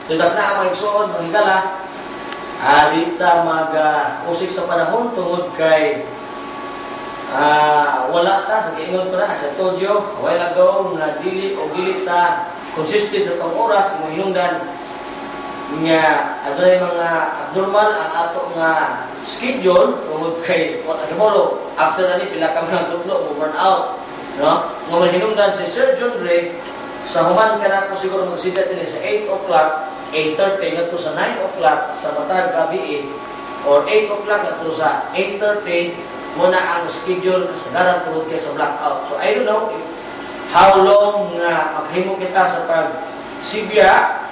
Tudak na ang maigsoon, manghigala, dita mag-usik sa panahon tungod kay wala ta sa kiingon ko na, as I told you a while ago, nga dili o gili ta consistent sa tong oras mo hinungdan nga adunay mga abnormal ang ato nga schedule tungod kay what tomorrow after ani pila ka mga tutlo mo burn out, no? Nga mahinungdan si Sir John Ray sa human kana ko siguro magsidat din sa 8 o'clock, 8:30 ngadto sa 9 o'clock sa matag gabi or 8 o'clock ngadto sa 8:30 muna ang schedule kasagaran tungod kay sa blackout. So I don't know if how long nga maghimo kita sa pag-sibya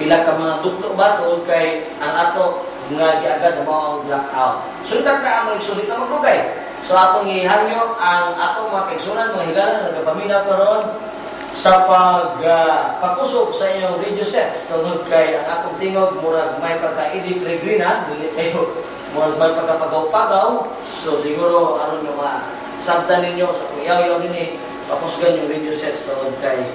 pila ka mga tutlo ba tungod kay ang ato nga giagad na mao ang blackout. Sunod na ang magsulit na maglugay. So atong ihanyo ang atong mga kaigsunan, mga higala na nagapaminaw karon sa pagkusog sa inyong radio sets tungod kay ang akong tingog murag may pagka-idi peregrina, dili kayo murag may pagkapagaw-pagaw. So siguro aron nga masabtan ninyo sa kuyaw-yaw nini pakusgan yung radio sets tungod kay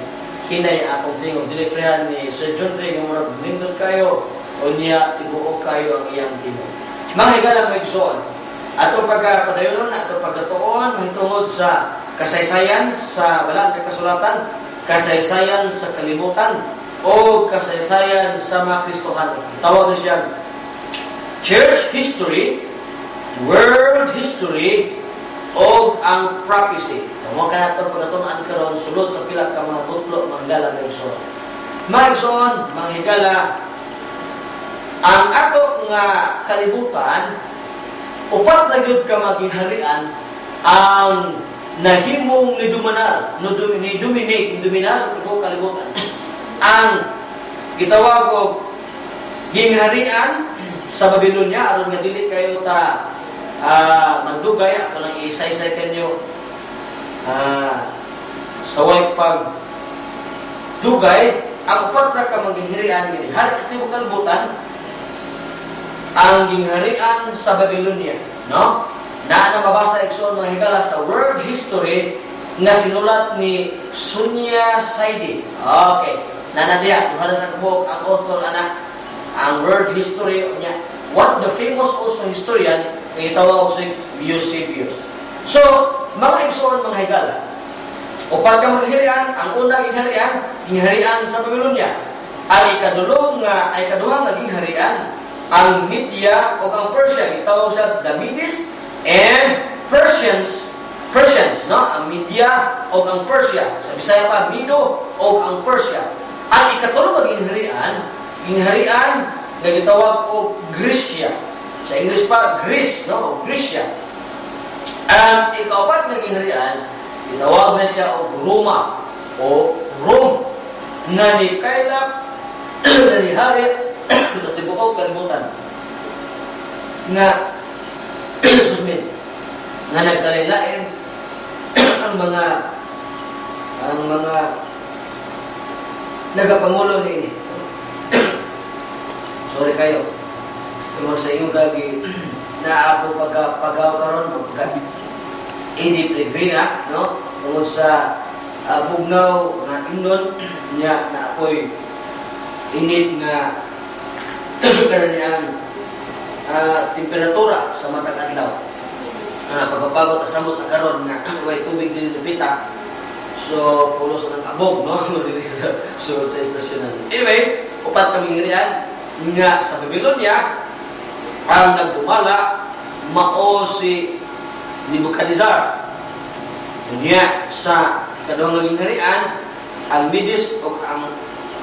hinay akong tingog. Dili prehan ni Sir John Ray nga murag nindot kayo o niya tibuok kayo ang iyang tingog. Mga higala may igsoon, atong pagpadayonon, atong pagkatuon mahitungod sa kasaysayan sa balaan kay kasulatan, kasaysayan sa kalibutan o kasaysayan sa mga Kristohan. Tawag na siya church history, world history o ang prophecy. Kamo ka natin pagkatunan karon sulod sa pila ka mga butlo mga higala na igsoon. Mga igsoon, mga higala, ang ato nga kalibutan upat na gyud ka maghiharian ang nahimong dominar sa tibuok kalibutan. Ang gitawag og gingharian sa Babylonia aron nga dili kayo ta magdugay ako lang isa-isa kanyo sa way pag dugay ang upat na ka maghiharian gini hari sa tibuok kalibutan ang gingharian sa Babylonia, no? Na mabasa igsoon mga higala sa world history nga sinulat ni Sunya Saidi. Okay. Nanadiya, duha sa kabuk ang author ana ang world history niya. What the famous also historian itawag si Eusebius. So, mga igsoon mga higala, upat ka maghiharian, ang unang gingharian sa Babylonia. Ang ikaduha nga gingharian ang Media o ang Persia, itawag sa the Medes and Persians, no? Ang Media o ang Persia. Sa Bisaya pa, Medo o ang Persia. Ang ikatulong ginharian na gitawag o Grecia. Sa English pa, Greece, no? O Grecia. Ang ikaapat na ginharian, gitawag na siya o Roma o Rome. Nga ni kailap na ni Harit sa tibuok kalibutan nga nga nagkalilain ang mga nagapangulo ni ini. Sorry kayo kung sa iyo gagi na ako pagaw karon pagka hindi peregrina, no? Tungod sa bugnaw nga indon niya na ako'y init nga kaniyang temperatura sa matag adlaw. Pagkapagod at samot na karon nga way tubig din lupita. So pulos ng abog, no? So sa istasyonan. Anyway, upat kami ngirian nga sa Babylonia ang nagdumala mao si Nebuchadnezzar. Niya sa ikaduhang gingharian ang Medes o ang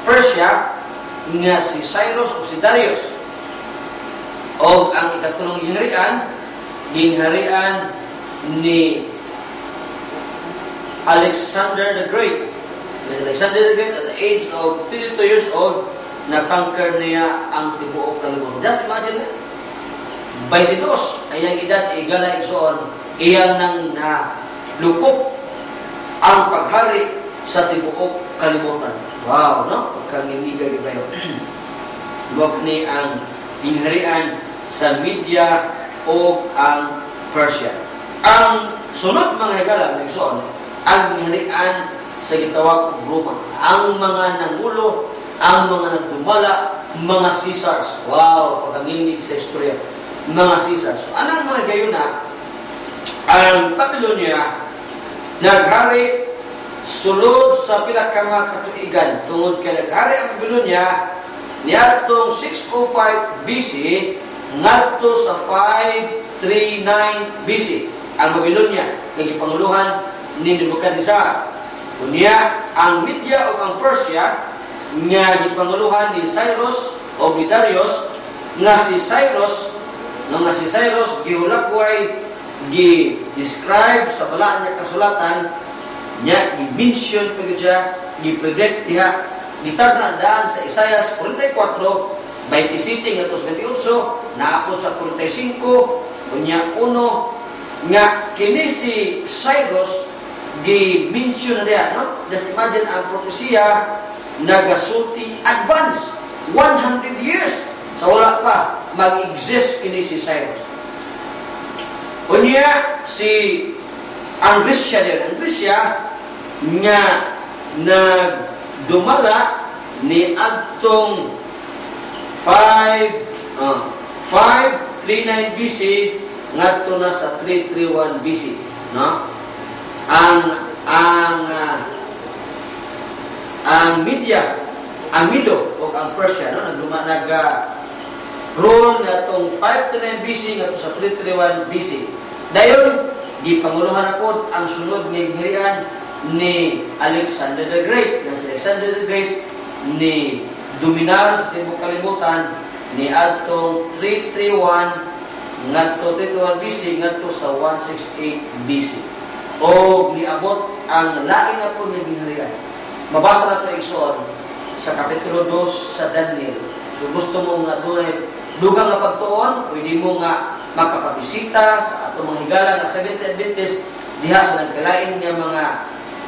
Persia nga si Cyrus o si Darius. O ang ikatulong gingharian ni Alexander the Great. Alexander the Great at the age of 32 years old, na-conquer niya ang tibuok kalibutan. Just imagine that. 22 ay ang edad, igala igsoon, iyan nang nalukop ang paghari sa tibuok kalibutan. Wow, no? Pagkangindiga di kayo. Luwag ni ang gingharian sa Media o ang Persia. Ang sunod mga higala, nagsoon, ang gingharian sa gitawag Roma. Ang mga nangulo ang mga nagdumala, mga Caesars. Wow, pagkanginig sa istorya. Mga Caesars. So, anong mga gayon na, ang Babylonia, naghari sulod sa pila ka mga katuigan. Tungod kay naghari ang Babylonia, niadtong 605 BC, ngadto sa 539 BC. Ang Babylonia, nagipanguluhan ni Nebuchadnezzar. Kunya, ang Media o ang Persia, nga gipanguluhan ni Cyrus o ni Darius, nga si Cyrus gihulakway, gi-describe sa balaan niya kasulatan, niya gi-mention pagod siya, gi-predict niya, gitagna daan sa Isaias 44, 27 nga 28, naapot sa 45, kunya 1, nga kini si Cyrus gi-mention na niya, no? Just imagine ang propesya nagasulti advance 100 years sa wala pa mag-exist kini si Cyrus. Unya si Angrisya din. Angrisya nga nagdumala ni adtong 539 BC ngadto na sa 331 BC, no? Ang Media, ang Medo o ang Persia, no, rule na itong 539 BC ngadto sa 331 BC. Dayon gipanguluhan ako ang sunod nga hirian ni Alexander the Great. Na si Alexander the Great ni dominar sa tibuok kalibutan ni adtong 331 ngadto 331 BC ngadto sa 168 BC. O niabot ang lain na po ng harian. Mabasa na ito igsoon sa Kapitulo 2 sa Daniel. So gusto mo nga doon dugang nga pagtuon, pwede mo nga makapabisita sa atong mga higala nga Seventh-day Adventist diha sa nagkalain nga mga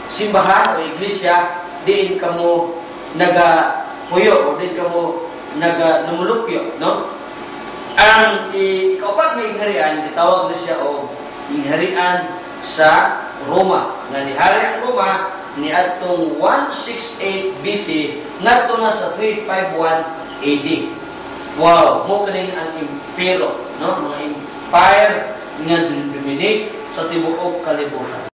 simbahan o iglesia, diin ka mo nagapuyo o diin ka mo namulupyo, no? Ang ikaupat nga ingharian, gitawag na siya o ingharian sa Roma. Nga nihari ang Roma ni atong 168 BC ngadto na sa 351 AD. Wow, mo kaning ang impero, no? Mga empire nga Dominic sa tibuok kalibutan.